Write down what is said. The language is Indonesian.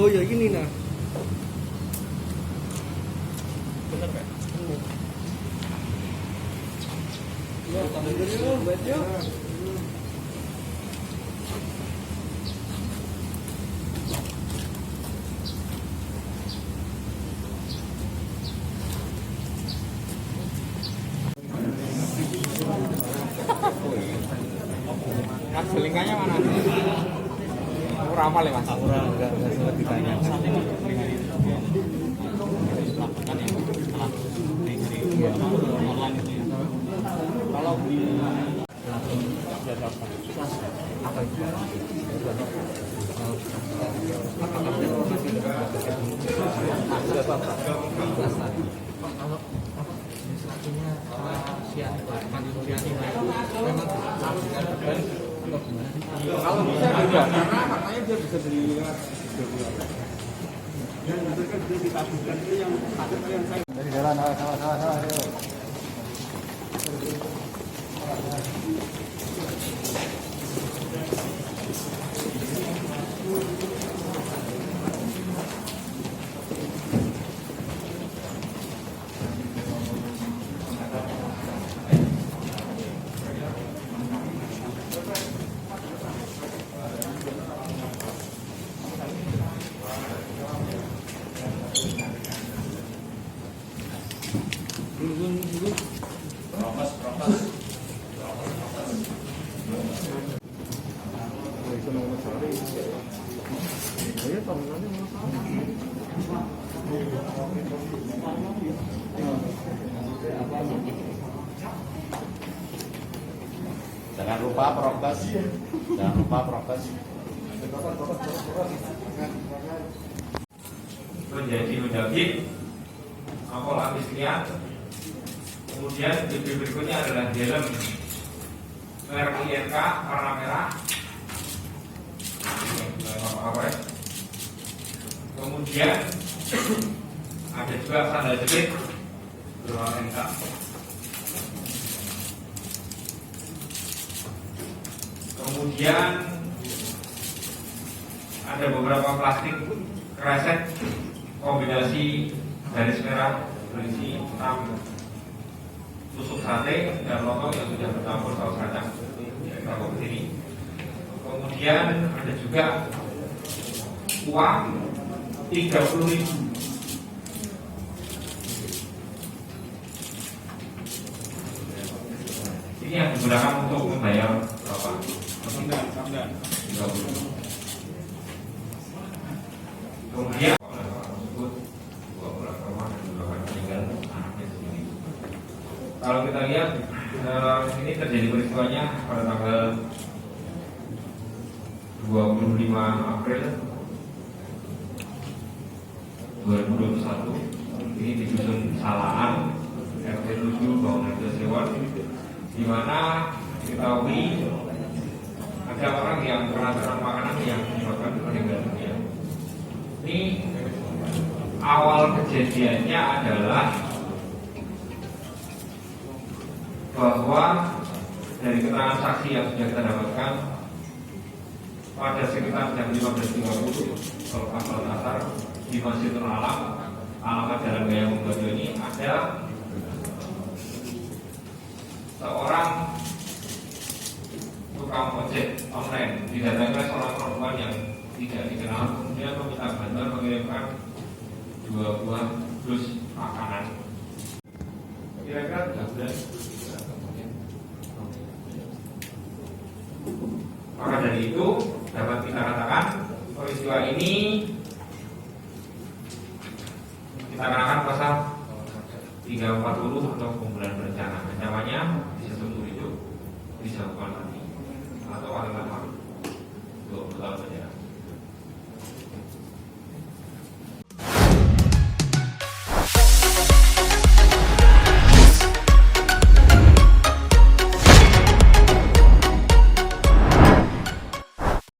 Oh ya gini nah. Bener kan? Ya, tambah dulu, buat yuk. Mas selingkahnya mana? Murah apa le mas? Murah enggak sempat ditanya. Lakukan yang setelah dari online itu ya. Kalau langsung apa itu? Kalau bisa juga, karena makanya dia bisa beli lewat dan itu kan dia ditabungkan itu yang ada yang saya dari jalan salah ayo. Jangan lupa prokes. Jangan lupa prokes. Menjadi mendaging apel api sekian. Kemudian tipe berikutnya adalah helm merek INK warna merah. Kemudian ada juga sandal jepit berwarna NK. Kemudian ada beberapa plastik kresek kombinasi garis merah berisi 6 tusuk sate dan lontong yang sudah bercampur saus kacang. Kita ke sini. Kemudian ada juga uang 30.000. Ini yang digunakan untuk membayar berapa? Samdan. 30. Kemudian kalau kita lihat ini terjadi peristiwanya pada tanggal 25 April 2021 ini di dusun Salaan RT 7 Bangunan Sewon, di mana diketahui ada orang yang keracunan makanan yang menyebabkan meninggal dunia. Ini awal kejadiannya adalah bahwa dari keterangan saksi yang sudah kita dapatkan pada sekitar jam 15.30 selepas sholat asar di Masjidul Alam, alamat Jalan Gaya Munggajo ini ada seorang tukang ojek online didatangi oleh seorang perempuan yang tidak dikenal, kemudian meminta bantuan mengirimkan 2 buah dus makanan. Kira-kira 13. Maka dari itu dapat kita katakan peristiwa ini kita kenakan pasal 340 atau